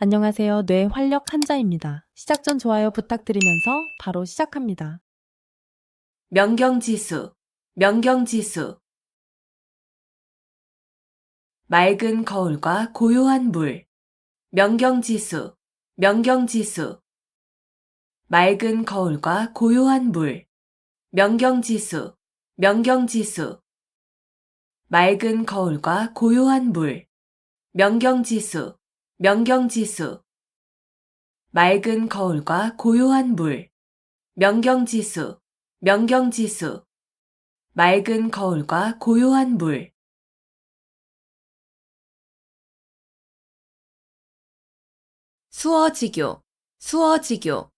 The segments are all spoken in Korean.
안녕하세요. 뇌 활력 한자입니다. 시작 전 좋아요 부탁드리면서 바로 시작합니다. 명경지수, 명경지수. 맑은 거울과 고요한 물. 명경지수, 명경지수. 맑은 거울과 고요한 물. 명경지수, 명경지수. 맑은 거울과 고요한 물. 명경지수, 명경지수. 맑은 거울과 고요한 물. 명경지수, 명경지수. 맑은 거울과 고요한 물. 수어지교, 수어지교.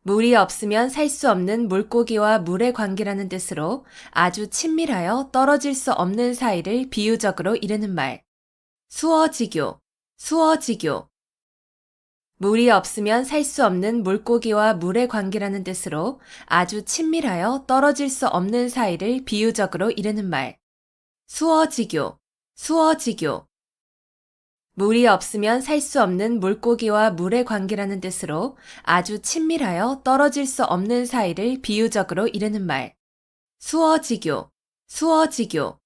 물이 없으면 살 수 없는 물고기와 물의 관계라는 뜻으로 아주 친밀하여 떨어질 수 없는 사이를 비유적으로 이르는 말. 수어지교, 수어지교. 물이 없으면 살 수 없는 물고기와 물의 관계라는 뜻으로 아주 친밀하여 떨어질 수 없는 사이를 비유적으로 이르는 말. 수어지교, 수어지교. 물이 없으면 살 수 없는 물고기와 물의 관계라는 뜻으로 아주 친밀하여 떨어질 수 없는 사이를 비유적으로 이르는 말. 수어지교, 수어지교.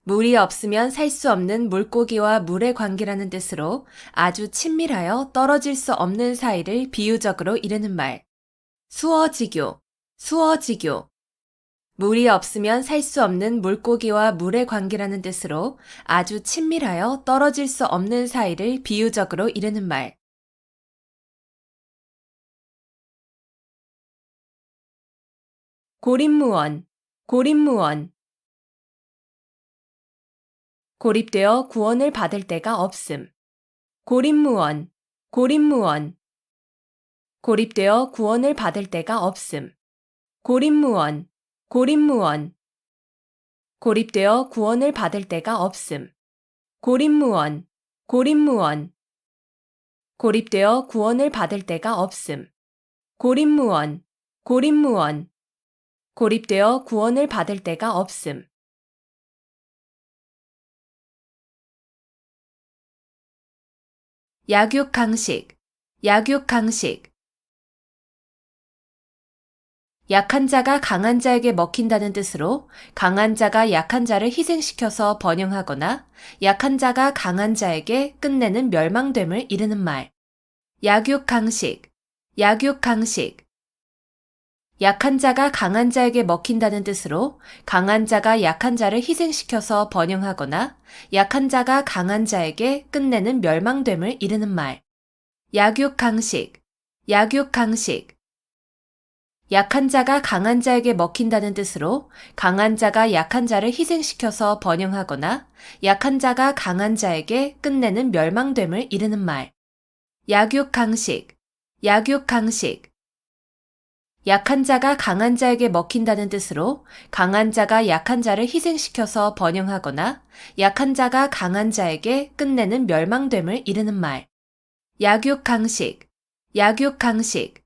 물이 없으면 살 수 없는 물고기와 물의 관계라는 뜻으로 아주 친밀하여 떨어질 수 없는 사이를 비유적으로 이르는 말. 수어지교, 수어지교. 물이 없으면 살 수 없는 물고기와 물의 관계라는 뜻으로 아주 친밀하여 떨어질 수 없는 사이를 비유적으로 이르는 말. 고립무원, 고립무원. 고립되어 구원을 받을 데가 없음. 고립무원, 고립무원. 고립되어 구원을 받을 데가 없음. 고립무원, 고립무원. 고립되어 구원을 받을 데가 없음. 고립무원, 고립무원. 고립되어 구원을 받을 데가 없음. 고립무원, 고립무원. 고립되어 구원을 받을 데가 없음. 약육강식, 약육강식. 약한 자가 강한 자에게 먹힌다는 뜻으로 강한 자가 약한 자를 희생시켜서 번영하거나 약한 자가 강한 자에게 끝내는 멸망됨을 이르는 말. 약육강식, 약육강식. 약한 자가 강한 자에게 먹힌다는 뜻으로 강한 자가 약한 자를 희생시켜서 번영하거나 약한 자가 강한 자에게 끝내는 멸망됨을 이르는 말. 약육강식, 약육강식. 약한 자가 강한 자에게 먹힌다는 뜻으로 강한 자가 약한 자를 희생시켜서 번영하거나 약한 자가 강한 자에게 끝내는 멸망됨을 이르는 말. 약육강식, 약육강식. 약한 자가 강한 자에게 먹힌다는 뜻으로 강한 자가 약한 자를 희생시켜서 번영하거나 약한 자가 강한 자에게 끝내는 멸망됨을 이르는 말. 약육강식, 약육강식.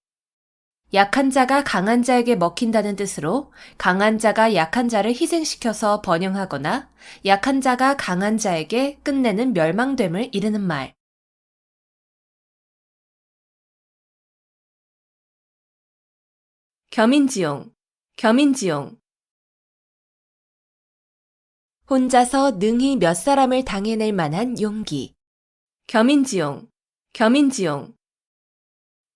약한 자가 강한 자에게 먹힌다는 뜻으로 강한 자가 약한 자를 희생시켜서 번영하거나 약한 자가 강한 자에게 끝내는 멸망됨을 이르는 말. 겸인지용, 겸인지용. 혼자서 능히 몇 사람을 당해낼 만한 용기. 겸인지용, 겸인지용.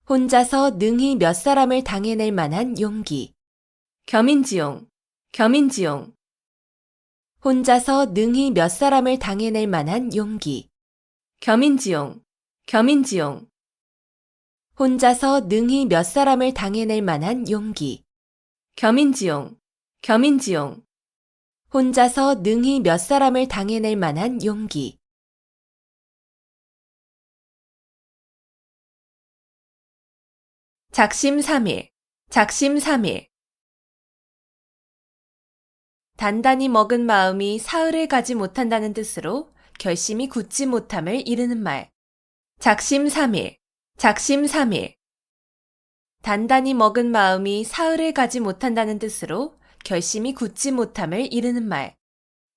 혼자서 능히 몇 사람을 당해낼 만한 용기. 겸인지용, 겸인지용. 혼자서 능히 몇 사람을 당해낼 만한 용기. 겸인지용, 겸인지용. 혼자서 능히 몇 사람을 당해낼 만한 용기. 겸인지용, 겸인지용. 혼자서 능히 몇 사람을 당해낼 만한 용기. 작심삼일, 작심삼일. 단단히 먹은 마음이 사흘을 가지 못한다는 뜻으로 결심이 굳지 못함을 이르는 말. 작심삼일, 작심삼일. 단단히 먹은 마음이 사흘을 가지 못한다는 뜻으로 결심이 굳지 못함을 이르는 말.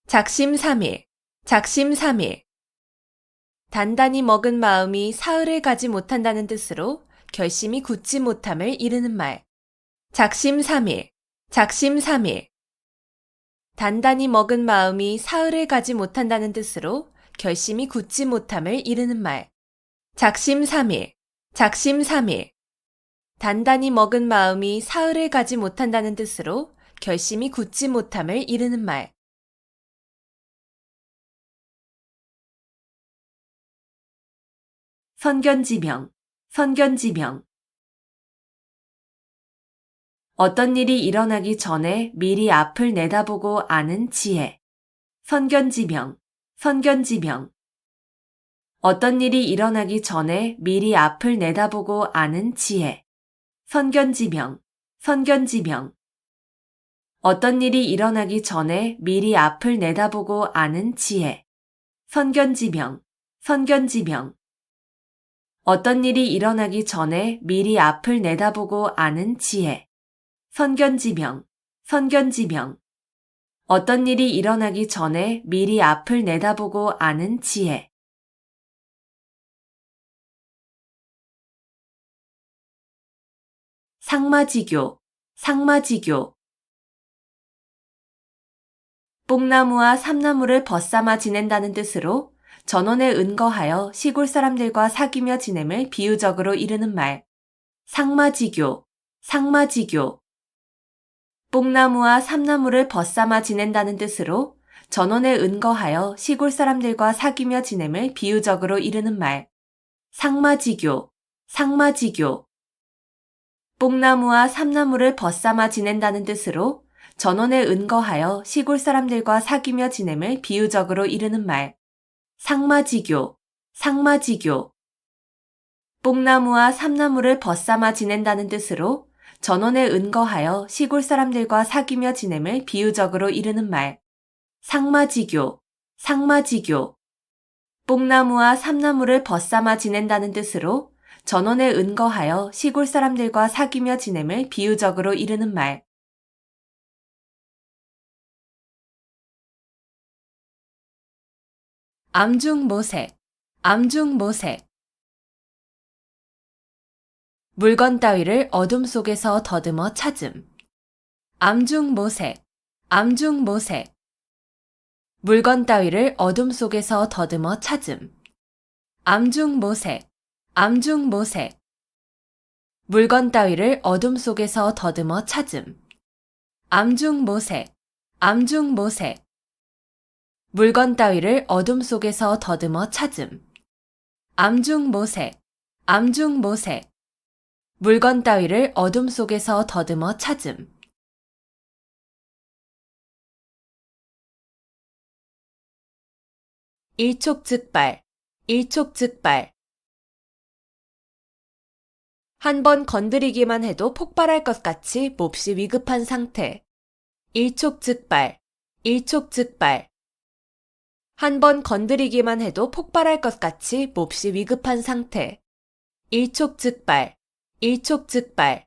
작심삼일, 작심삼일. 단단히 먹은 마음이 사흘을 가지 못한다는 뜻으로 결심이 굳지 못함을 이르는 말. 작심삼일, 작심삼일. 단단히 먹은 마음이 사흘을 가지 못한다는 뜻으로 결심이 굳지 못함을 이르는 말. 작심삼일, 작심삼일. 단단히 먹은 마음이 사흘을 가지 못한다는 뜻으로 결심이 굳지 못함을 이르는 말. 선견지명, 선견지명. 어떤 일이 일어나기 전에 미리 앞을 내다보고 아는 지혜. 선견지명, 선견지명. 어떤 일이 일어나기 전에 미리 앞을 내다보고 아는 지혜. 선견지명, 선견지명. 어떤 일이 일어나기 전에 미리 앞을 내다보고 아는 지혜. 선견지명, 선견지명. 어떤 일이 일어나기 전에 미리 앞을 내다보고 아는 지혜. 선견지명, 선견지명. 어떤 일이 일어나기 전에 미리 앞을 내다보고 아는 지혜. 상마지교, 상마지교. 뽕나무와 삼나무를 벗삼아 지낸다는 뜻으로 전원에 은거하여 시골 사람들과 사귀며 지냄을 비유적으로 이르는 말. 상마지교, 상마지교. 뽕나무와 삼나무를 벗삼아 지낸다는 뜻으로 전원에 은거하여 시골 사람들과 사귀며 지냄을 비유적으로 이르는 말. 상마지교, 상마지교. 뽕나무와 삼나무를 벗삼아 지낸다는 뜻으로 전원에 은거하여 시골 사람들과 사귀며 지냄을 비유적으로 이르는 말. 상마지교, 상마지교. 뽕나무와 삼나무를 벗삼아 지낸다는 뜻으로 전원에 은거하여 시골 사람들과 사귀며 지냄을 비유적으로 이르는 말. 상마지교, 상마지교. 뽕나무와 삼나무를 벗삼아 지낸다는 뜻으로 전원에 은거하여 시골 사람들과 사귀며 지냄을 비유적으로 이르는 말. 암중모색, 암중모색. 물건 따위를 어둠 속에서 더듬어 찾음. 암중모색, 암중모색. 물건 따위를 어둠 속에서 더듬어 찾음. 암중모색, 암중모색. 물건 따위를 어둠 속에서 더듬어 찾음. 암중모색, 암중모색. 물건 따위를 어둠 속에서 더듬어 찾음. 암중모색, 암중모색. 물건 따위를 어둠 속에서 더듬어 찾음. 일촉즉발, 일촉즉발. 한 번 건드리기만 해도 폭발할 것 같이 몹시 위급한 상태. 일촉즉발, 일촉즉발. 한 번 건드리기만 해도 폭발할 것 같이 몹시 위급한 상태. 일촉즉발, 일촉즉발.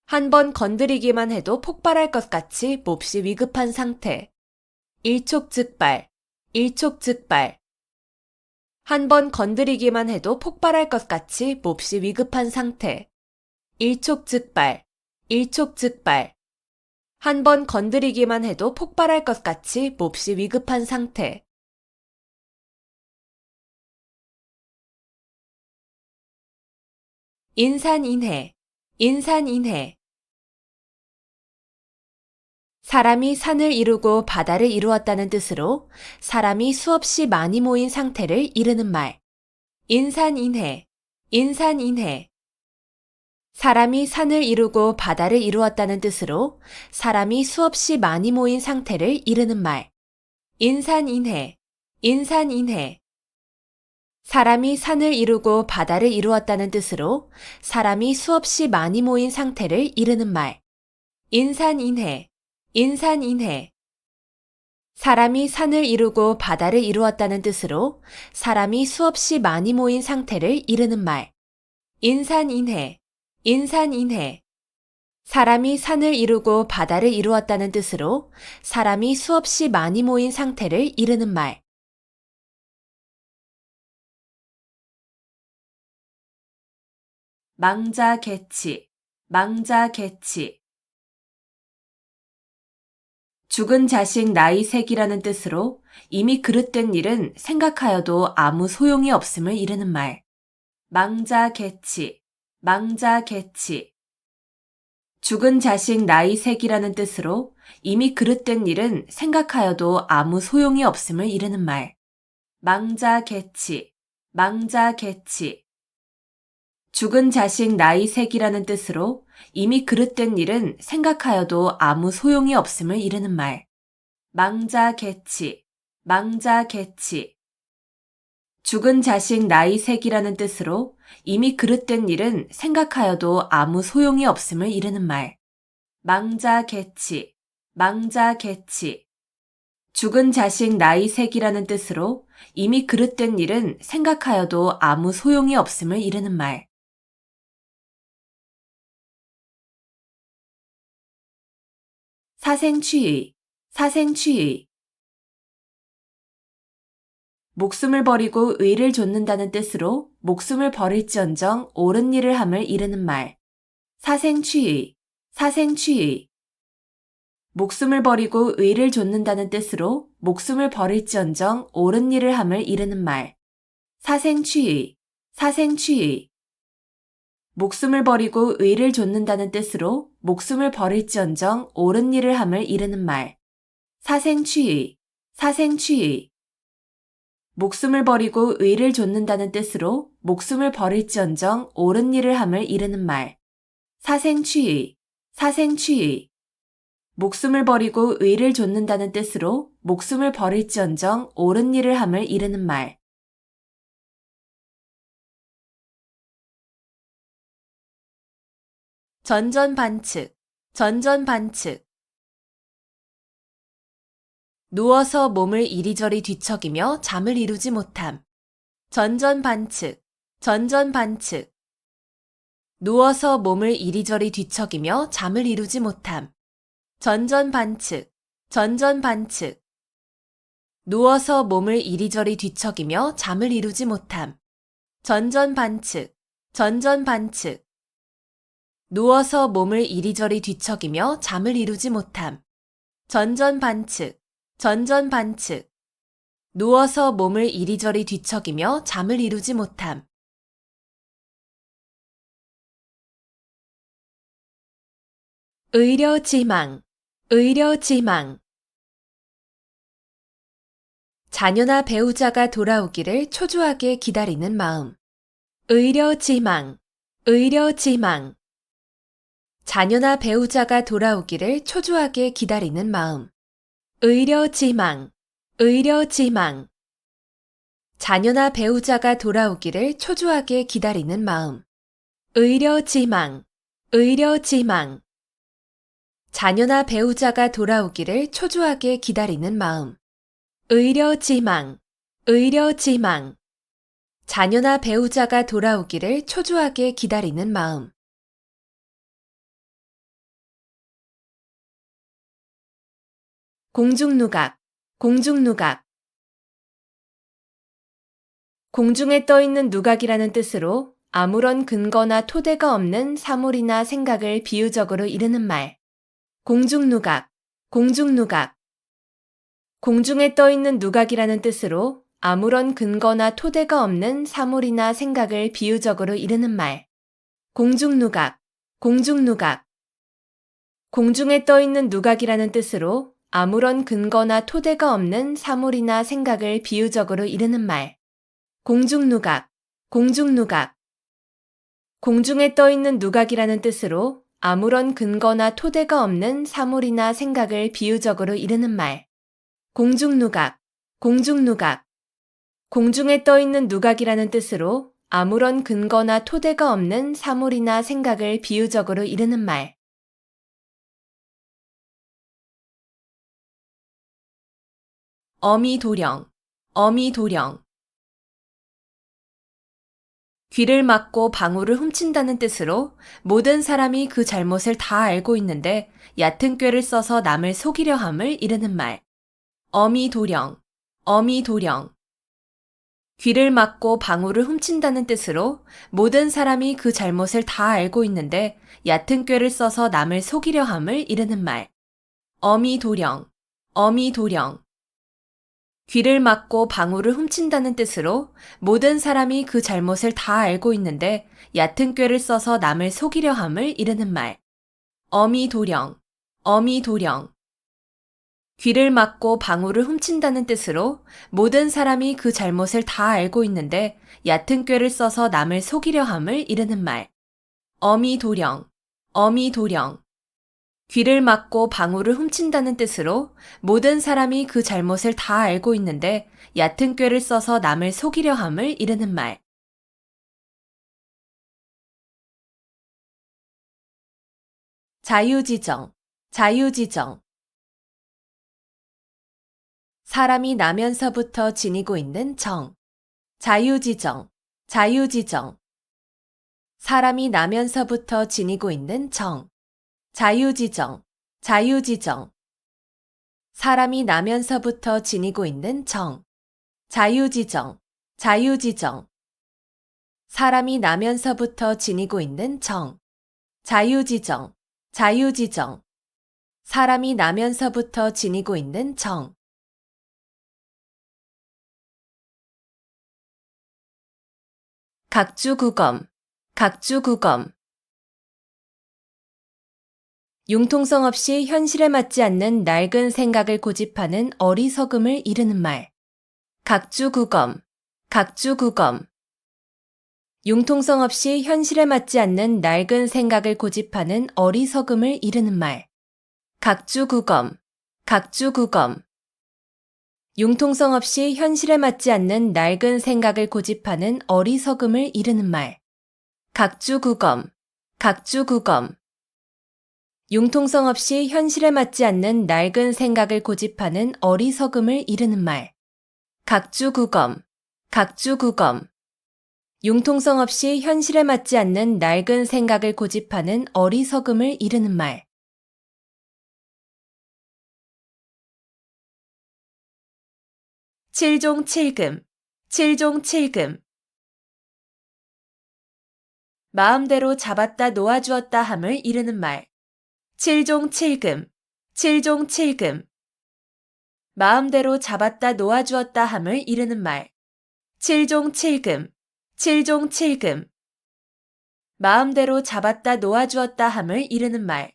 한 번 건드리기만 해도 폭발할 것 같이 몹시 위급한 상태. 일촉즉발, 일촉즉발. 한 번 건드리기만 해도 폭발할 것 같이 몹시 위급한 상태. 일촉즉발, 일촉즉발. 한 번 건드리기만 해도 폭발할 것 같이 몹시 위급한 상태. 인산인해, 인산인해. 사람이 산을 이루고 바다를 이루었다는 뜻으로 사람이 수없이 많이 모인 상태를 이르는 말. 인산인해, 인산인해. 사람이 산을 이루고 바다를 이루었다는 뜻으로 사람이 수없이 많이 모인 상태를 이르는 말. 인산인해, 인산인해. 사람이 산을 이루고 바다를 이루었다는 뜻으로 사람이 수없이 많이 모인 상태를 이르는 말. 인산인해, 인산인해. 사람이 산을 이루고 바다를 이루었다는 뜻으로 사람이 수없이 많이 모인 상태를 이르는 말. 인산인해, 인산인해. 사람이 산을 이루고 바다를 이루었다는 뜻으로 사람이 수없이 많이 모인 상태를 이르는 말. 망자개치, 망자개치. 죽은 자식 나이색이라는 뜻으로 이미 그릇된 일은 생각하여도 아무 소용이 없음을 이르는 말. 망자개치, 망자개치. 죽은 자식 나이색이라는 뜻으로 이미 그릇된 일은 생각하여도 아무 소용이 없음을 이르는 말. 망자개치, 망자개치. 죽은 자식 나이색이라는 뜻으로 이미 그릇된 일은 생각하여도 아무 소용이 없음을 이르는 말. 망자개치, 망자개치. 죽은 자식 나이색이라는 뜻으로 이미 그릇된 일은 생각하여도 아무 소용이 없음을 이르는 말. 망자개치, 망자개치. 죽은 자식 나이색이라는 뜻으로 이미 그릇된 일은 생각하여도 아무 소용이 없음을 이르는 말. 사생취의, 사생취의. 목숨을 버리고 의를 좇는다는 뜻으로 목숨을 버릴지언정 옳은 일을 함을 이르는 말. 사생취의, 사생취의. 목숨을 버리고 의를 좇는다는 뜻으로 목숨을 버릴지언정 옳은 일을 함을 이르는 말. 사생취의, 사생취의. 목숨을 버리고 의를 좇는다는 뜻으로 목숨을 버릴지언정 옳은 일을 함을 이르는 말. 사생취의, 사생취의. 목숨을 버리고 의를 좇는다는 뜻으로 목숨을 버릴지언정 옳은 일을 함을 이르는 말. 사생취의, 사생취의. 목숨을 버리고 의를 좇는다는 뜻으로 목숨을 버릴지언정 옳은 일을 함을 이르는 말. 전전반측, 전전반측. 누워서 몸을 이리저리 뒤척이며 잠을 이루지 못함. 전전반측, 전전반측. 누워서 몸을 이리저리 뒤척이며 잠을 이루지 못함. 전전반측, 전전반측. 누워서 몸을 이리저리 뒤척이며 잠을 이루지 못함. 전전반측, 전전반측. 누워서 몸을 이리저리 뒤척이며 잠을 이루지 못함. 전전반측, 전전반측. 누워서 몸을 이리저리 뒤척이며 잠을 이루지 못함. 의려지망, 의려지망. 자녀나 배우자가 돌아오기를 초조하게 기다리는 마음. 의려지망, 의려지망. 자녀나 배우자가 돌아오기를 초조하게 기다리는 마음. 의려지망, 의려지망. 자녀나 배우자가 돌아오기를 초조하게 기다리는 마음. 의려지망, 의려지망. 자녀나 배우자가 돌아오기를 초조하게 기다리는 마음. 의려지망, 의려지망. 자녀나 배우자가 돌아오기를 초조하게 기다리는 마음. 공중누각, 공중누각. 공중에 떠있는 누각이라는 뜻으로 아무런 근거나 토대가 없는 사물이나 생각을 비유적으로 이르는 말. 공중누각, 공중누각. 공중에 떠있는 누각이라는 뜻으로 아무런 근거나 토대가 없는 사물이나 생각을 비유적으로 이르는 말. 공중누각, 공중누각. 공중에 떠있는 누각이라는 뜻으로 아무런 근거나 토대가 없는 사물이나 생각을 비유적으로 이르는 말. 공중누각, 공중누각. 공중에 떠있는 누각이라는 뜻으로 아무런 근거나 토대가 없는 사물이나 생각을 비유적으로 이르는 말. 공중누각, 공중누각. 공중에 떠있는 누각이라는 뜻으로 아무런 근거나 토대가 없는 사물이나 생각을 비유적으로 이르는 말. 어미도령, 어미도령. 귀를 막고 방울을 훔친다는 뜻으로 모든 사람이 그 잘못을 다 알고 있는데 얕은 꾀를 써서 남을 속이려 함을 이르는 말. 어미도령, 어미도령. 귀를 막고 방울을 훔친다는 뜻으로 모든 사람이 그 잘못을 다 알고 있는데 얕은 꾀를 써서 남을 속이려 함을 이르는 말. 어미도령, 어미도령. 귀를 막고 방울을 훔친다는 뜻으로 모든 사람이 그 잘못을 다 알고 있는데 얕은 꾀를 써서 남을 속이려 함을 이르는 말. 어미도령, 어미도령. 귀를 막고 방울을 훔친다는 뜻으로 모든 사람이 그 잘못을 다 알고 있는데 얕은 꾀를 써서 남을 속이려 함을 이르는 말. 어미도령, 어미도령. 귀를 막고 방울을 훔친다는 뜻으로 모든 사람이 그 잘못을 다 알고 있는데 얕은 꾀를 써서 남을 속이려 함을 이르는 말. 자유지정, 자유지정. 사람이 나면서부터 지니고 있는 정. 자유지정, 자유지정. 사람이 나면서부터 지니고 있는 정. 자유지정, 자유지정. 사람이 나면서부터 지니고 있는 정. 자유지정, 자유지정. 사람이 나면서부터 지니고 있는 정. 자유지정, 자유지정. 사람이 나면서부터 지니고 있는 정. 각주구검, 각주구검. 융통성 없이 현실에 맞지 않는 낡은 생각을 고집하는 어리석음을 이르는 말. 각주구검, 각주구검. 융통성 없이 현실에 맞지 않는 낡은 생각을 고집하는 어리석음을 이르는 말. 각주구검, 각주구검. 융통성 없이 현실에 맞지 않는 낡은 생각을 고집하는 어리석음을 이르는 말. 각주구검, 각주구검. 융통성 없이 현실에 맞지 않는 낡은 생각을 고집하는 어리석음을 이르는 말. 각주구검, 각주구검. 융통성 없이 현실에 맞지 않는 낡은 생각을 고집하는 어리석음을 이르는 말. 칠종칠금, 칠종칠금. 마음대로 잡았다 놓아주었다 함을 이르는 말. 칠종칠금, 칠종칠금. 마음대로 잡았다 놓아주었다 함을 이르는 말. 칠종칠금, 칠종칠금. 마음대로 잡았다 놓아주었다 함을 이르는 말.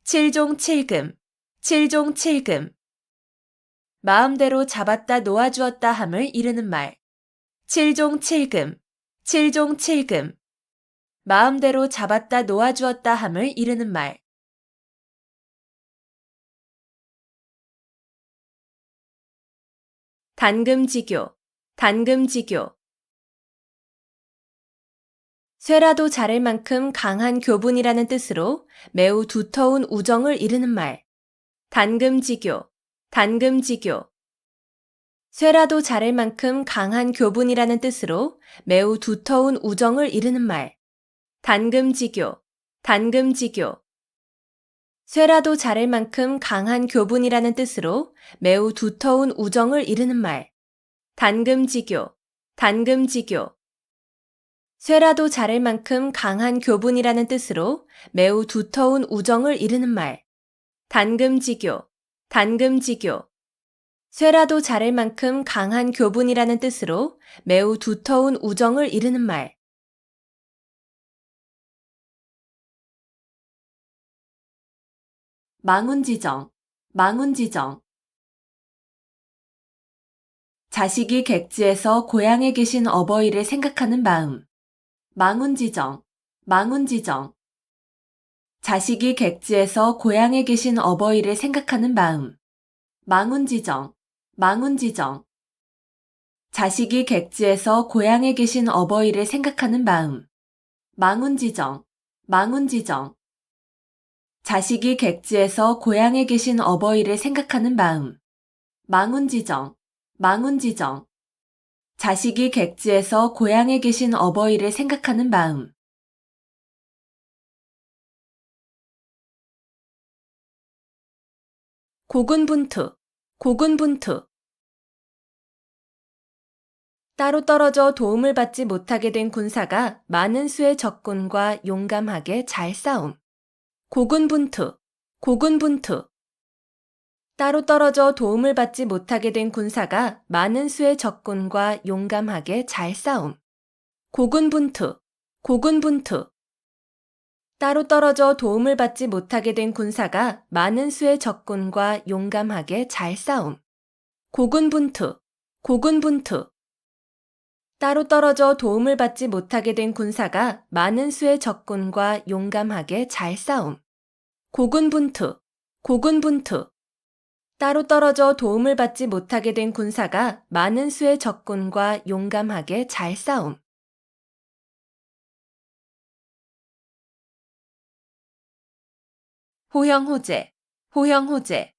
칠종칠금, 칠종칠금. 마음대로 잡았다 놓아주었다 함을 이르는 말. 칠종칠금, 칠종칠금. 마음대로 잡았다 놓아주었다 함을 이르는 말. 단금지교, 단금지교. 쇠라도 자를 만큼 강한 교분이라는 뜻으로 매우 두터운 우정을 이르는 말. 단금지교, 단금지교. 쇠라도 자를 만큼 강한 교분이라는 뜻으로 매우 두터운 우정을 이르는 말. 단금지교, 단금지교. 쇠라도 자를 만큼 강한 교분이라는 뜻으로 매우 두터운 우정을 이르는 말. 단금지교, 단금지교. 쇠라도 자를 만큼 강한 교분이라는 뜻으로 매우 두터운 우정을 이르는 말. 단금지교, 단금지교. 쇠라도 자를 만큼 강한 교분이라는 뜻으로 매우 두터운 우정을 이르는 말. 망운지정, 망운지정. 자식이 객지에서 고향에 계신 어버이를 생각하는 마음. 망운지정, 망운지정. 자식이 객지에서 고향에 계신 어버이를 생각하는 마음. 망운지정, 망운지정. 자식이 객지에서 고향에 계신 어버이를 생각하는 마음. 망운지정, 망운지정. 자식이 객지에서 고향에 계신 어버이를 생각하는 마음. 망운지정, 망운지정. 자식이 객지에서 고향에 계신 어버이를 생각하는 마음. 고군분투, 고군분투. 따로 떨어져 도움을 받지 못하게 된 군사가 많은 수의 적군과 용감하게 잘 싸움. 고군분투, 고군분투. 따로 떨어져 도움을 받지 못하게 된 군사가 많은 수의 적군과 용감하게 잘 싸움. 고군분투, 고군분투. 따로 떨어져 도움을 받지 못하게 된 군사가 많은 수의 적군과 용감하게 잘 싸움. 고군분투, 고군분투. 따로 떨어져 도움을 받지 못하게 된 군사가 많은 수의 적군과 용감하게 잘 싸움. 고군분투, 고군분투. 따로 떨어져 도움을 받지 못하게 된 군사가 많은 수의 적군과 용감하게 잘 싸움. 호형호재, 호형호재.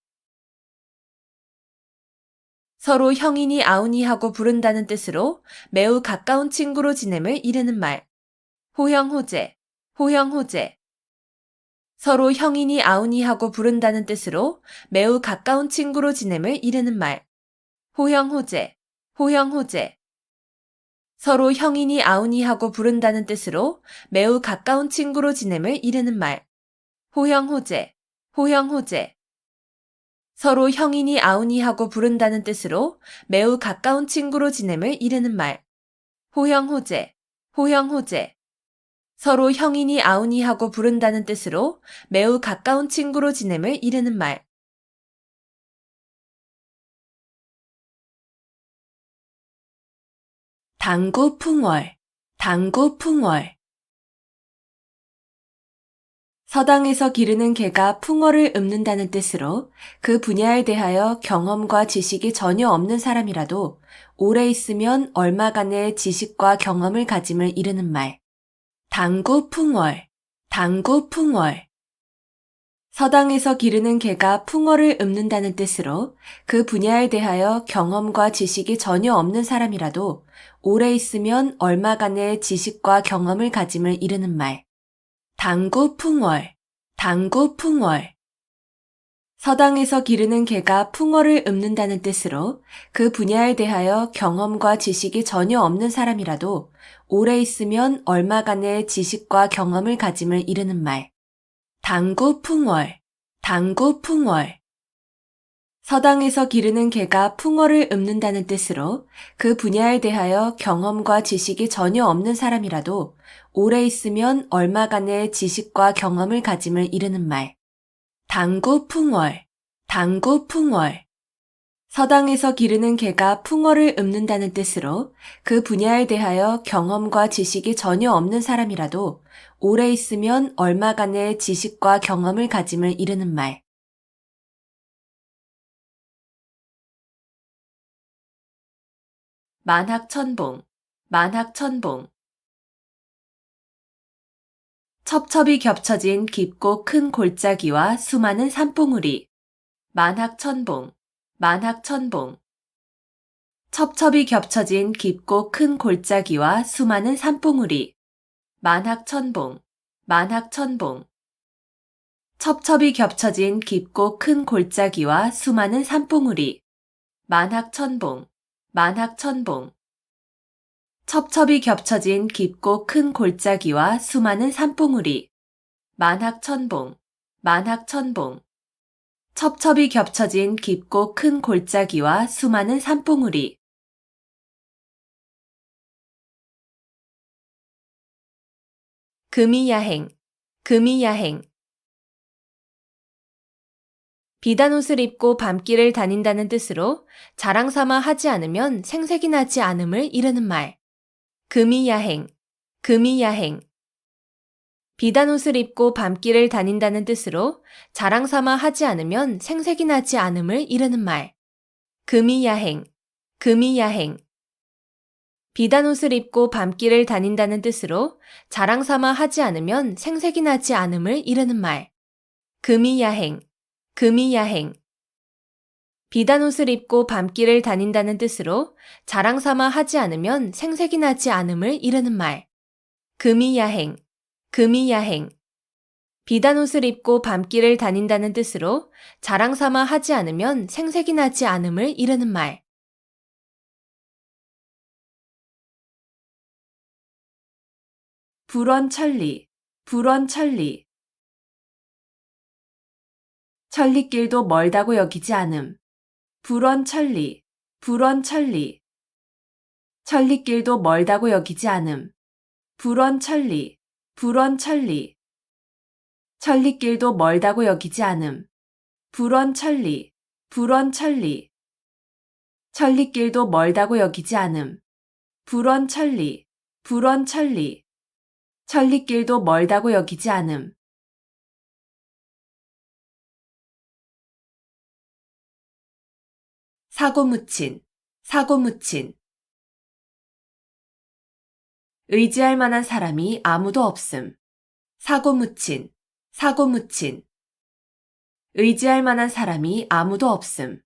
서로 형이니 아우니 하고 부른다는 뜻으로 매우 가까운 친구로 지냄을 이르는 말. 호형호재, 호형호재. 서로 형이니 아우니 하고 부른다는 뜻으로 매우 가까운 친구로 지냄을 이르는 말. 호형호재, 호형호재. 서로 형이니 아우니 하고 부른다는 뜻으로 매우 가까운 친구로 지냄을 이르는 말. 호형호재, 호형호재. 서로 형이니 아우니 하고 부른다는 뜻으로 매우 가까운 친구로 지냄을 이르는 말. 호형호재, 호형호재. 서로 형이니 아우니 하고 부른다는 뜻으로 매우 가까운 친구로 지냄을 이르는 말. 당구풍월, 당구풍월. 서당에서 기르는 개가 풍어를 읊는다는 뜻으로 그 분야에 대하여 경험과 지식이 전혀 없는 사람이라도 오래 있으면 얼마간의 지식과 경험을 가짐을 이르는 말. 당구풍월, 당구풍월. 서당에서 기르는 개가 풍어를 읊는다는 뜻으로 그 분야에 대하여 경험과 지식이 전혀 없는 사람이라도 오래 있으면 얼마간의 지식과 경험을 가짐을 이르는 말. 당구풍월, 당구풍월. 서당에서 기르는 개가 풍어를 읊는다는 뜻으로 그 분야에 대하여 경험과 지식이 전혀 없는 사람이라도 오래 있으면 얼마간의 지식과 경험을 가짐을 이르는 말. 당구풍월, 당구풍월. 서당에서 기르는 개가 풍어를 읊는다는 뜻으로 그 분야에 대하여 경험과 지식이 전혀 없는 사람이라도 오래 있으면 얼마간의 지식과 경험을 가짐을 이르는 말. 당구풍월, 당구풍월. 서당에서 기르는 개가 풍어를 읊는다는 뜻으로 그 분야에 대하여 경험과 지식이 전혀 없는 사람이라도 오래 있으면 얼마간의 지식과 경험을 가짐을 이르는 말. 만학천봉, 만학천봉. 첩첩이 겹쳐진 깊고 큰 골짜기와 수많은 산봉우리. 만학천봉, 만학천봉. 첩첩이 겹쳐진 깊고 큰 골짜기와 수많은 산봉우리. 만학천봉, 만학천봉. 첩첩이 겹쳐진 깊고 큰 골짜기와 수많은 산봉우리. 만학천봉, 만학천봉. 첩첩이 겹쳐진 깊고 큰 골짜기와 수많은 산봉우리. 만학천봉, 만학천봉. 첩첩이 겹쳐진 깊고 큰 골짜기와 수많은 산봉우리. 금이야행, 금이야행. 비단옷을 입고 밤길을 다닌다는 뜻으로 자랑삼아 하지 않으면 생색이 나지 않음을 이르는 말. 금이야행, 금이야행. 비단옷을 입고 밤길을 다닌다는 뜻으로 자랑삼아 하지 않으면 생색이 나지 않음을 이르는 말. 금이야행, 금이야행. 비단옷을 입고 밤길을 다닌다는 뜻으로 자랑삼아 하지 않으면 생색이 나지 않음을 이르는 말. 금이야행, 금이야행. 비단옷을 입고 밤길을 다닌다는 뜻으로 자랑삼아 하지 않으면 생색이 나지 않음을 이르는 말. 금이야행, 금이야행. 비단옷을 입고 밤길을 다닌다는 뜻으로 자랑삼아 하지 않으면 생색이 나지 않음을 이르는 말. 불원천리, 불원천리. 천리길도 멀다고 여기지 않음. 불원천리, 불원천리. 천리길도 멀다고 여기지 않음. 불원천리, 불원천리. 천리길도 멀다고 여기지 않음. 불원천리, 불원천리. 천리길도 멀다고 여기지 않음. 불원천리, 불원천리. 천리길도 멀다고 여기지 않음. 사고묻힌, 사고묻힌. 의지할 만한 사람이 아무도 없음. 사고묻힌, 사고묻힌. 의지할 만한 사람이 아무도 없음.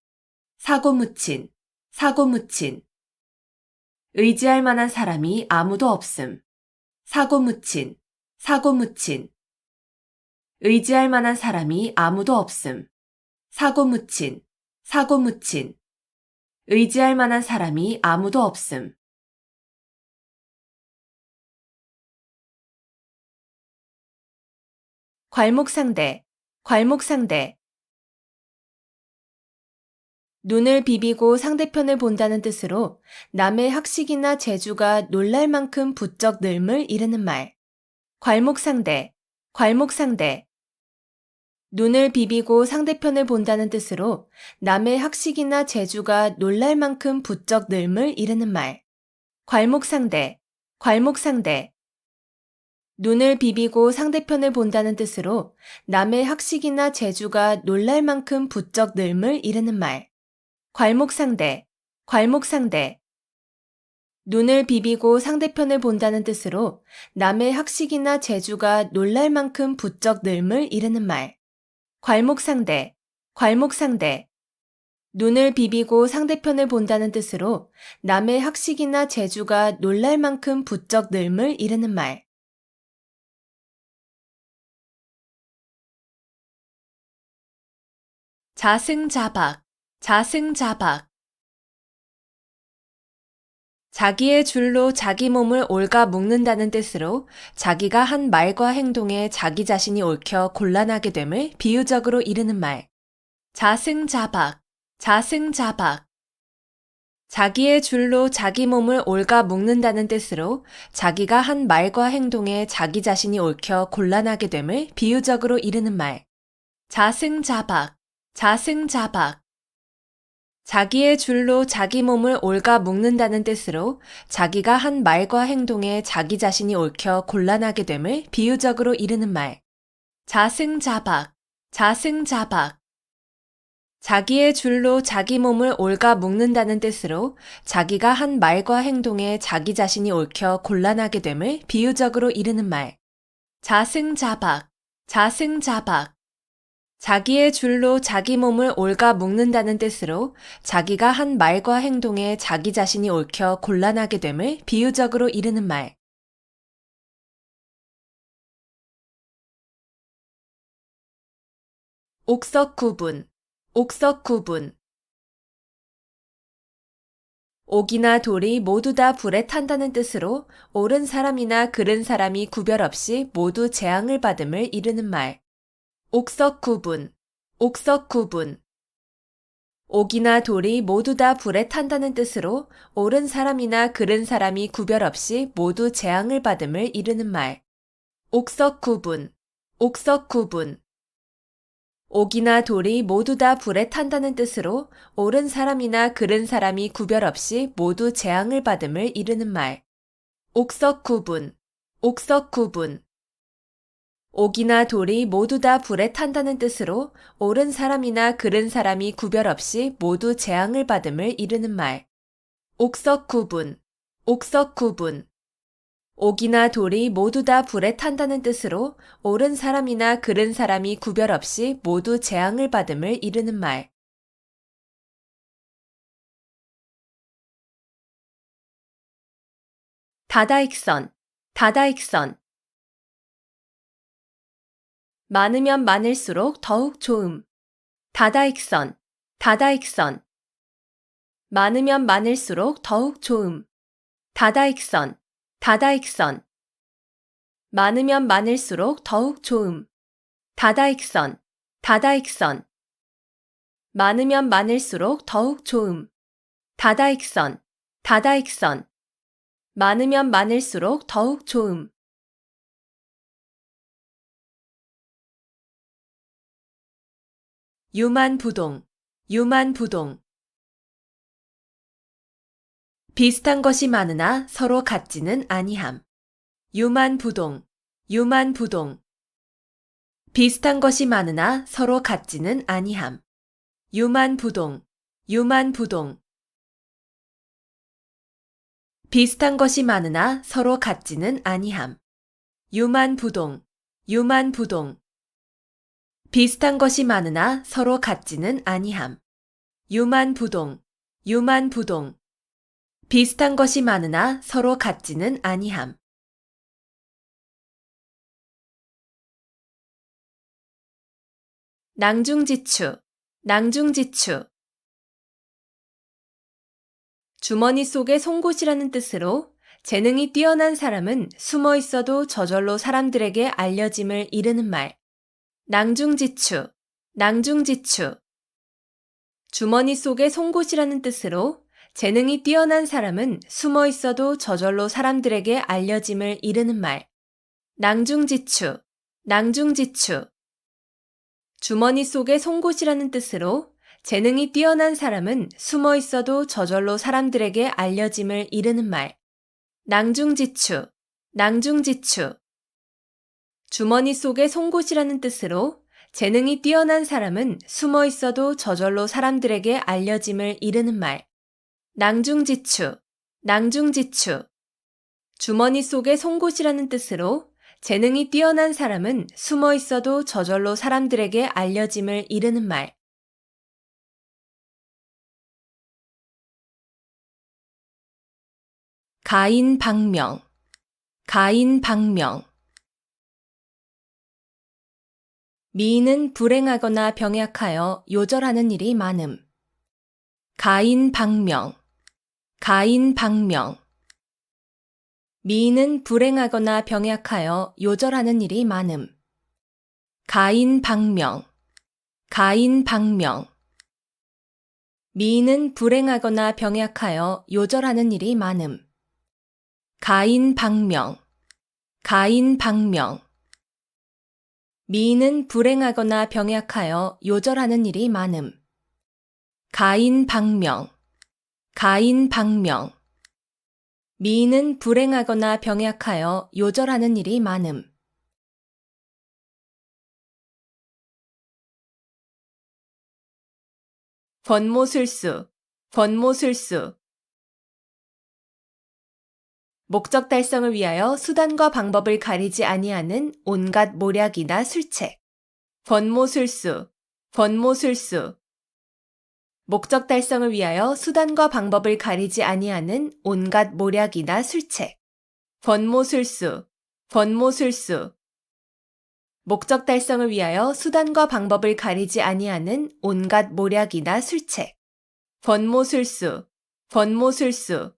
사고묻힌, 사고묻힌. 의지할 만한 사람이 아무도 없음. 사고묻힌, 사고묻힌. 의지할 만한 사람이 아무도 없음. 사고묻힌, 사고묻힌. 의지할 만한 사람이 아무도 없음. 괄목상대, 괄목상대. 눈을 비비고 상대편을 본다는 뜻으로 남의 학식이나 재주가 놀랄 만큼 부쩍 늘음을 이르는 말. 괄목상대, 괄목상대. 눈을 비비고 상대편을 본다는 뜻으로 남의 학식이나 재주가 놀랄 만큼 부쩍 늘음을 이르는 말. 괄목상대, 괄목상대. 눈을 비비고 상대편을 본다는 뜻으로 남의 학식이나 재주가 놀랄 만큼 부쩍 늘음을 이르는 말. 괄목상대, 괄목상대. 눈을 비비고 상대편을 본다는 뜻으로 남의 학식이나 재주가 놀랄 만큼 부쩍 늘음을 이르는 말. 괄목상대, 괄목상대. 눈을 비비고 상대편을 본다는 뜻으로 남의 학식이나 재주가 놀랄 만큼 부쩍 늘음을 이르는 말. 자승자박, 자승자박. 자기의 줄로 자기 몸을 옳가 묶는다는 뜻으로 자기가 한 말과 행동에 자기 자신이 옳혀 곤란하게 됨을 비유적으로 이르는 말. 자승자박, 자승자박. 자기의 줄로 자기 몸을 옳가 묶는다는 뜻으로 자기가 한 말과 행동에 자기 자신이 옳혀 곤란하게 됨을 비유적으로 이르는 말. 자승자박, 자승자박. 자기의 줄로 자기 몸을 옳가 묶는다는 뜻으로 자기가 한 말과 행동에 자기 자신이 옳혀 곤란하게 됨을 비유적으로 이르는 말. 자승자박, 자승자박. 자기의 줄로 자기 몸을 옳가 묶는다는 뜻으로 자기가 한 말과 행동에 자기 자신이 옳혀 곤란하게 됨을 비유적으로 이르는 말. 자승자박, 자승자박. 자기의 줄로 자기 몸을 옳가 묶는다는 뜻으로 자기가 한 말과 행동에 자기 자신이 옳혀 곤란하게 됨을 비유적으로 이르는 말. 옥석구분, 옥석구분. 옥이나 돌이 모두 다 불에 탄다는 뜻으로 옳은 사람이나 그른 사람이 구별 없이 모두 재앙을 받음을 이르는 말. 옥석구분, 옥석구분. 옥이나 돌이 모두 다 불에 탄다는 뜻으로 옳은 사람이나 그른 사람이 구별 없이 모두 재앙을 받음을 이르는 말. 옥석구분, 옥석구분. 옥이나 돌이 모두 다 불에 탄다는 뜻으로 옳은 사람이나 그른 사람이 구별 없이 모두 재앙을 받음을 이르는 말. 옥석구분, 옥석구분. 옥이나 돌이 모두 다 불에 탄다는 뜻으로 옳은 사람이나 그른 사람이 구별 없이 모두 재앙을 받음을 이르는 말. 옥석구분, 옥석구분. 옥이나 돌이 모두 다 불에 탄다는 뜻으로 옳은 사람이나 그른 사람이 구별 없이 모두 재앙을 받음을 이르는 말. 다다익선, 다다익선. 많으면 많을수록 더욱 좋음. 다다익선, 다다익선. 많으면 많을수록 더욱 좋음. 다다익선, 다다익선. 많으면 많을수록 더욱 좋음. 다다익선, 다다익선. 많으면 많을수록 더욱 좋음. 다다익선, 다다익선. 많으면 많을수록 더욱 좋음. 유만부동, 유만부동. 비슷한 것이 많으나 서로 같지는 아니함. 유만부동, 유만부동. 비슷한 것이 많으나 서로 같지는 아니함. 유만부동, 유만부동. 비슷한 것이 많으나 서로 같지는 아니함. 유만부동, 유만부동. 비슷한 것이 많으나 서로 같지는 아니함. 유만부동, 유만부동. 비슷한 것이 많으나 서로 같지는 아니함. 낭중지추, 낭중지추. 주머니 속에 송곳이라는 뜻으로 재능이 뛰어난 사람은 숨어 있어도 저절로 사람들에게 알려짐을 이르는 말. 낭중지추, 낭중지추. 주머니 속에 송곳이라는 뜻으로 재능이 뛰어난 사람은 숨어 있어도 저절로 사람들에게 알려짐을 이르는 말. 낭중지추, 낭중지추. 주머니 속에 송곳이라는 뜻으로 재능이 뛰어난 사람은 숨어 있어도 저절로 사람들에게 알려짐을 이르는 말. 낭중지추, 낭중지추. 주머니 속에 송곳이라는 뜻으로 재능이 뛰어난 사람은 숨어 있어도 저절로 사람들에게 알려짐을 이르는 말. 낭중지추, 낭중지추. 주머니 속에 송곳이라는 뜻으로 재능이 뛰어난 사람은 숨어 있어도 저절로 사람들에게 알려짐을 이르는 말. 가인방명, 가인방명. 미인은 불행하거나 병약하여 요절하는 일이 많음. 가인방명, 가인방명. 미인은 불행하거나 병약하여 요절하는 일이 많음. 가인방명, 가인방명. 미인은 불행하거나 병약하여 요절하는 일이 많음. 가인방명, 가인방명. 미인은 불행하거나 병약하여 요절하는 일이 많음. 가인방명, 가인방명. 미인은 불행하거나 병약하여 요절하는 일이 많음. 권모술수, 권모술수. 목적 달성을 위하여 수단과 방법을 가리지 아니하는 온갖 모략이나 술책. 권모술수, 권모술수. 목적 달성을 위하여 수단과 방법을 가리지 아니하는 온갖 모략이나 술책. 권모술수, 권모술수. 목적 달성을 위하여 수단과 방법을 가리지 아니하는 온갖 모략이나 술책. 권모술수, 권모술수.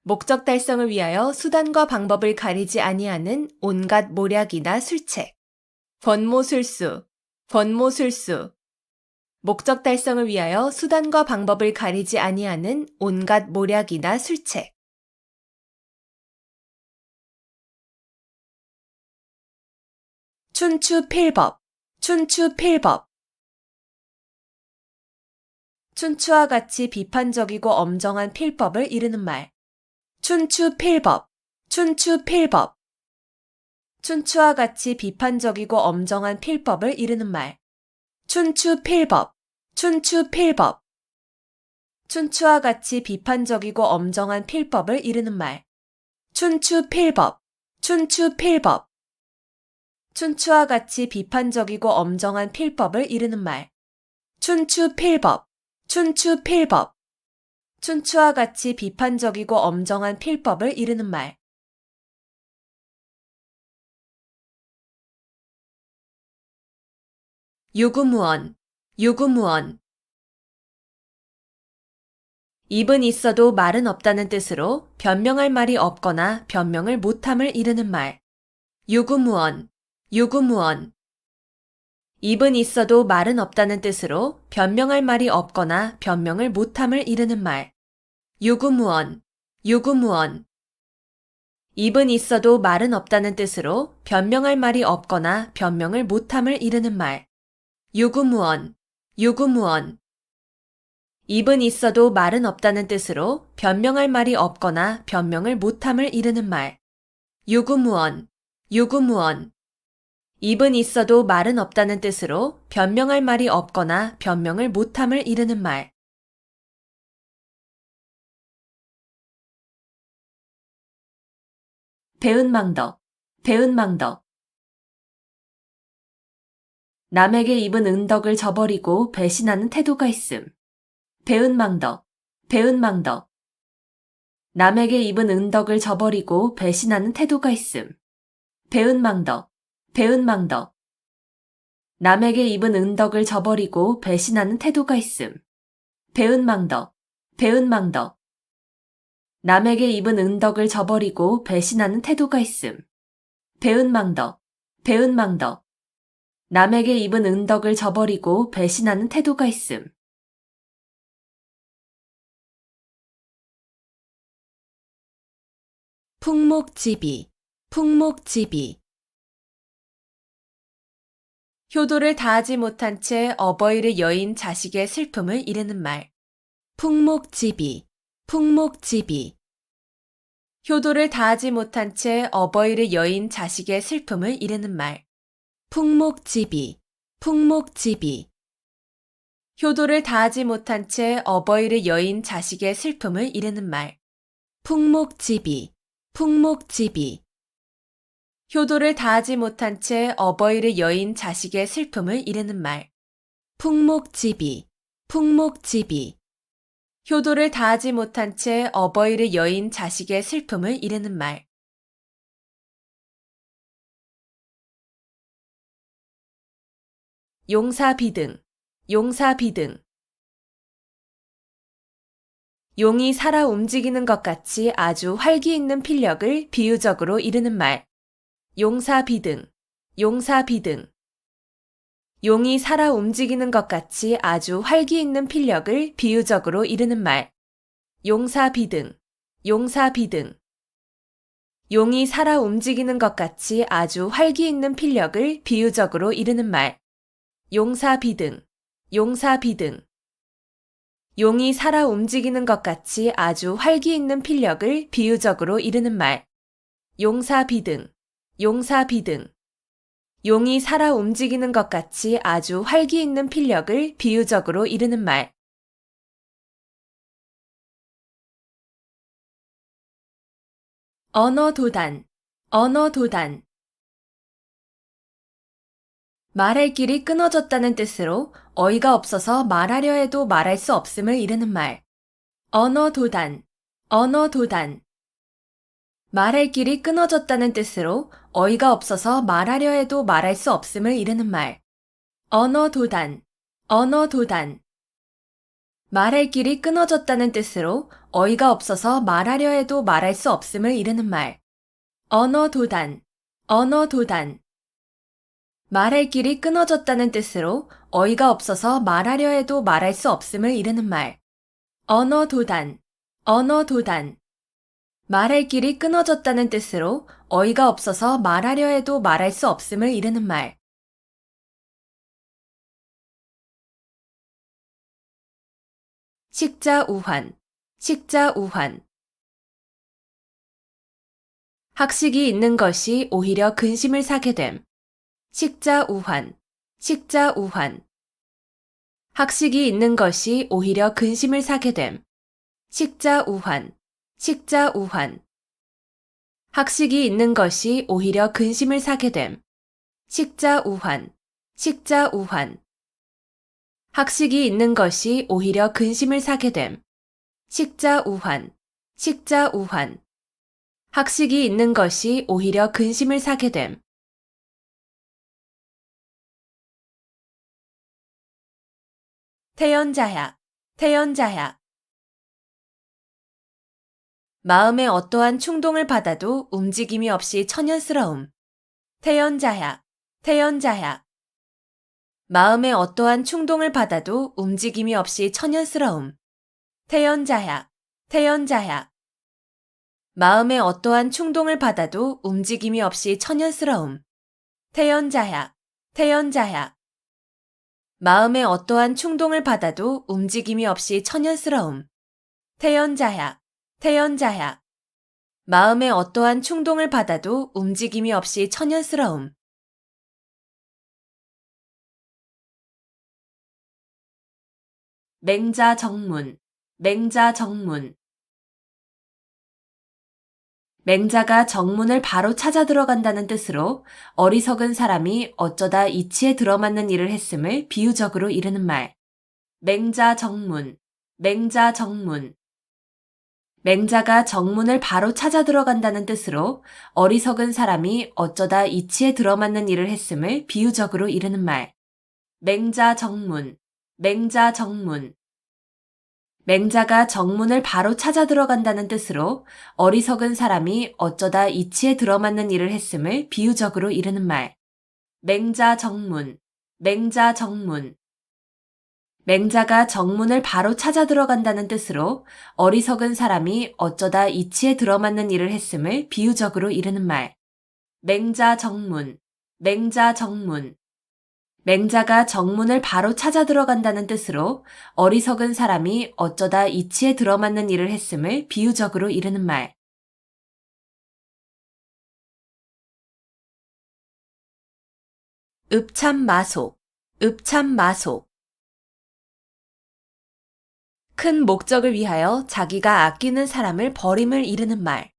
목적 달성을 위하여 수단과 방법을 가리지 아니하는 온갖 모략이나 술책. 권모술수, 권모술수. 목적 달성을 위하여 수단과 방법을 가리지 아니하는 온갖 모략이나 술책. 춘추필법, 춘추필법. 춘추와 같이 비판적이고 엄정한 필법을 이르는 말. 춘추필법, 춘추필법. 춘추와 같이 비판적이고 엄정한 필법을 이르는 말. 춘추필법, 춘추필법. 춘추와 같이 비판적이고 엄정한 필법을 이르는 말. 춘추필법, 춘추필법. 춘추와 같이 비판적이고 엄정한 필법을 이르는 말. 춘추필법, 춘추필법. 춘추와 같이 비판적이고 엄정한 필법을 이르는 말. 유구무원, 유구무원. 입은 있어도 말은 없다는 뜻으로 변명할 말이 없거나 변명을 못함을 이르는 말. 유구무원, 유구무원. 입은 있어도 말은 없다는 뜻으로 변명할 말이 없거나 변명을 못함을 이르는 말. 유구무원, 유구무원. 입은 있어도 말은 없다는 뜻으로 변명할 말이 없거나 변명을 못함을 이르는 말. 유구무원, 유구무원. 입은 있어도 말은 없다는 뜻으로 변명할 말이 없거나 변명을 못함을 이르는 말. 유구무원, 유구무원. 입은 있어도 말은 없다는 뜻으로 변명할 말이 없거나 변명을 못함을 이르는 말. 배은망덕, 배은망덕. 남에게 입은 은덕을 저버리고 배신하는 태도가 있음. 배은망덕, 배은망덕. 남에게 입은 은덕을 저버리고 배신하는 태도가 있음. 배은망덕, 배은망덕. 남에게 입은 은덕을 저버리고 배신하는 태도가 있음. 배은망덕, 배은망덕. 남에게 입은 은덕을 저버리고 배신하는 태도가 있음. 배은망덕, 배은망덕. 남에게 입은 은덕을 저버리고 배신하는 태도가 있음. 풍목지비, 풍목지비. 효도를 다하지 못한 채 어버이를 여인 자식의 슬픔을 이르는 말. 풍목지비, 풍목지비. 효도를 다하지 못한 채 어버이를 여인 자식의 슬픔을 이르는 말. 풍목지비, 풍목지비. 효도를 다하지 못한 채 어버이를 여인 자식의 슬픔을 이르는 말. 풍목지비, 풍목지비. 효도를 다하지 못한 채 어버이를 여인 자식의 슬픔을 이르는 말. 풍목지비, 풍목지비. 효도를 다하지 못한 채 어버이를 여인 자식의 슬픔을 이르는 말. 용사비등, 용사비등. 용이 살아 움직이는 것 같이 아주 활기 있는 필력을 비유적으로 이르는 말. 용사비등, 용사비등. 용이 살아 움직이는 것 같이 아주 활기 있는 필력을 비유적으로 이르는 말. 용사비등, 용사비등. 용이 살아 움직이는 것 같이 아주 활기 있는 필력을 비유적으로 이르는 말. 용사비등, 용사비등. 용이 살아 움직이는 것 같이 아주 활기 있는 필력을 비유적으로 이르는 말. 용사비등, 용사비등. 용이 살아 움직이는 것 같이 아주 활기 있는 필력을 비유적으로 이르는 말. 언어도단, 언어도단. 말할 길이 끊어졌다는 뜻으로 어이가 없어서 말하려 해도 말할 수 없음을 이르는 말. 언어도단, 언어도단. 말할 길이 끊어졌다는 뜻으로 어이가 없어서 말하려 해도 말할 수 없음을 이르는 말. 언어도단, 언어도단. 말할 길이 끊어졌다는 뜻으로 어이가 없어서 말하려 해도 말할 수 없음을 이르는 말. 언어도단, 언어도단. 말할 길이 끊어졌다는 뜻으로 어이가 없어서 말하려 해도 말할 수 없음을 이르는 말. 언어도단, 언어도단. 말할 길이 끊어졌다는 뜻으로 어이가 없어서 말하려 해도 말할 수 없음을 이르는 말. 식자우환, 식자우환. 학식이 있는 것이 오히려 근심을 사게 됨. 식자우환, 식자우환. 학식이 있는 것이 오히려 근심을 사게 됨. 식자우환, 식자우환. 학식이 있는 것이 오히려 근심을 사게 됨. 식자우환, 식자우환. 학식이 있는 것이 오히려 근심을 사게 됨. 식자우환, 식자우환. 학식이 있는 것이 오히려 근심을 사게 됨. 태연자약, 태연자약. 마음에 어떠한 충동을 받아도 움직임이 없이 천연스러움. 태연자약, 태연자약. 마음에 어떠한 충동을 받아도 움직임이 없이 천연스러움. 태연자약, 태연자약. 마음에 어떠한 충동을 받아도 움직임이 없이 천연스러움. 태연자약, 태연자약. 마음에 어떠한 충동을 받아도 움직임이 없이 천연스러움. 태연자약, 태연자약. 마음에 어떠한 충동을 받아도 움직임이 없이 천연스러움. 맹자정문, 맹자정문. 맹자가 정문을 바로 찾아 들어간다는 뜻으로 어리석은 사람이 어쩌다 이치에 들어맞는 일을 했음을 비유적으로 이르는 말. 맹자정문, 맹자정문. 맹자가 정문을 바로 찾아 들어간다는 뜻으로 어리석은 사람이 어쩌다 이치에 들어맞는 일을 했음을 비유적으로 이르는 말. 맹자정문, 맹자정문. 맹자가 정문을 바로 찾아 들어간다는 뜻으로 어리석은 사람이 어쩌다 이치에 들어맞는 일을 했음을 비유적으로 이르는 말. 맹자정문, 맹자정문. 맹자가 정문을 바로 찾아 들어간다는 뜻으로 어리석은 사람이 어쩌다 이치에 들어맞는 일을 했음을 비유적으로 이르는 말. 맹자정문, 맹자정문. 맹자가 정문을 바로 찾아 들어간다는 뜻으로 어리석은 사람이 어쩌다 이치에 들어맞는 일을 했음을 비유적으로 이르는 말. 읍참마속, 읍참마속. 큰 목적을 위하여 자기가 아끼는 사람을 버림을 이르는 말.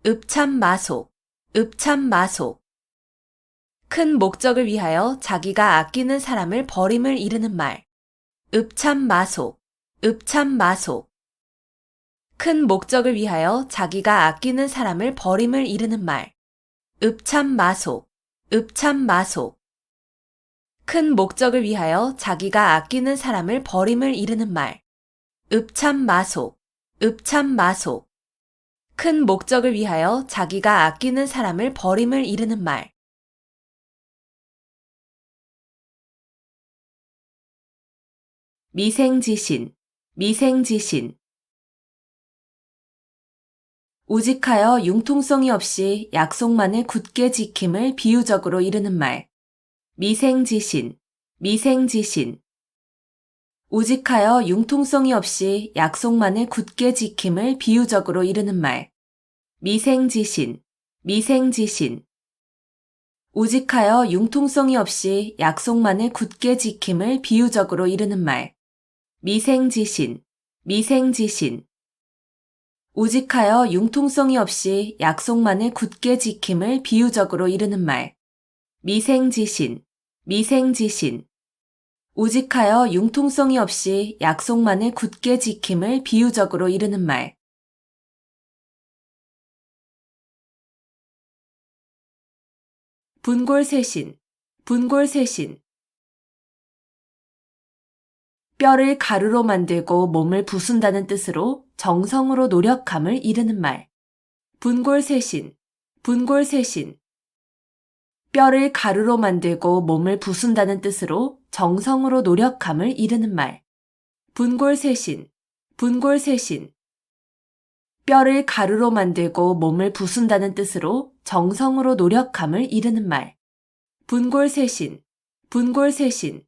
읍참마속, 읍참마속. 큰 목적을 위하여 자기가 아끼는 사람을 버림을 이르는 말. 읍참마속, 읍참마속. 큰 목적을 위하여 자기가 아끼는 사람을 버림을 이르는 말. 읍참마속, 읍참마속. 큰 목적을 위하여 자기가 아끼는 사람을 버림을 이르는 말. 읍참마속, 읍참마속. 큰 목적을 위하여 자기가 아끼는 사람을 버림을 이르는 말. 미생지신, 미생지신. 우직하여 융통성이 없이 약속만을 굳게 지킴을 비유적으로 이르는 말. 미생지신, 미생지신. 우직하여 융통성이 없이 약속만을 굳게 지킴을 비유적으로 이르는 말. 미생지신, 미생지신. 우직하여 융통성이 없이 약속만을 굳게 지킴을 비유적으로 이르는 말. 미생지신, 미생지신. 우직하여 융통성이 없이 약속만을 굳게 지킴을 비유적으로 이르는 말. 미생지신, 미생지신. 우직하여 융통성이 없이 약속만을 굳게 지킴을 비유적으로 이르는 말. 분골쇄신, 분골쇄신. 뼈를 가루로 만들고 몸을 부순다는 뜻으로 정성으로 노력함을 이르는 말. 분골쇄신, 분골쇄신. 뼈를 가루로 만들고 몸을 부순다는 뜻으로 정성으로 노력함을 이르는 말. 분골쇄신, 분골쇄신. 뼈를 가루로 만들고 몸을 부순다는 뜻으로 정성으로 노력함을 이르는 말. 분골쇄신, 분골쇄신.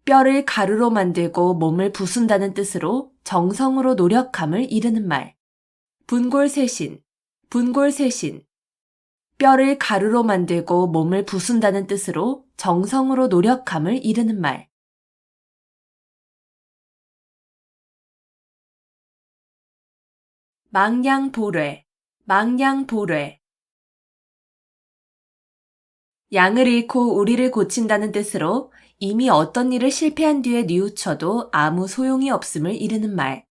뼈를 가루로 만들고 몸을 부순다는 뜻으로 정성으로 노력함을 이르는 말. 분골쇄신, 분골쇄신. 뼈를 가루로 만들고 몸을 부순다는 뜻으로 정성으로 노력함을 이르는 말. 망양보뢰, 망양보뢰. 양을 잃고 우리를 고친다는 뜻으로 이미 어떤 일을 실패한 뒤에 뉘우쳐도 아무 소용이 없음을 이르는 말.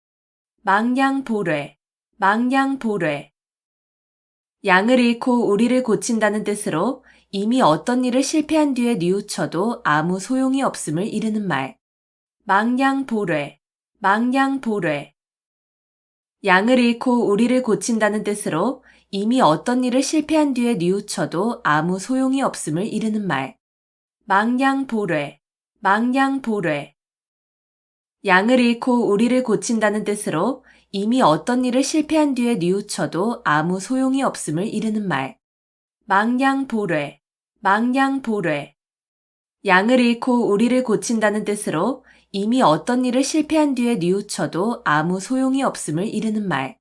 망양보뢰, 망양보뢰. 양을 잃고 우리를 고친다는 뜻으로 이미 어떤 일을 실패한 뒤에 뉘우쳐도 아무 소용이 없음을 이르는 말. 망양보뢰, 망양보뢰. 양을 잃고 우리를 고친다는 뜻으로 이미 어떤 일을 실패한 뒤에 뉘우쳐도 아무 소용이 없음을 이르는 말. 망양보뢰, 망양보뢰. 양을 잃고 우리를 고친다는 뜻으로 이미 어떤 일을 실패한 뒤에 뉘우쳐도 아무 소용이 없음을 이르는 말. 망양보뢰, 망양보뢰. 양을 잃고 우리를 고친다는 뜻으로 이미 어떤 일을 실패한 뒤에 뉘우쳐도 아무 소용이 없음을 이르는 말.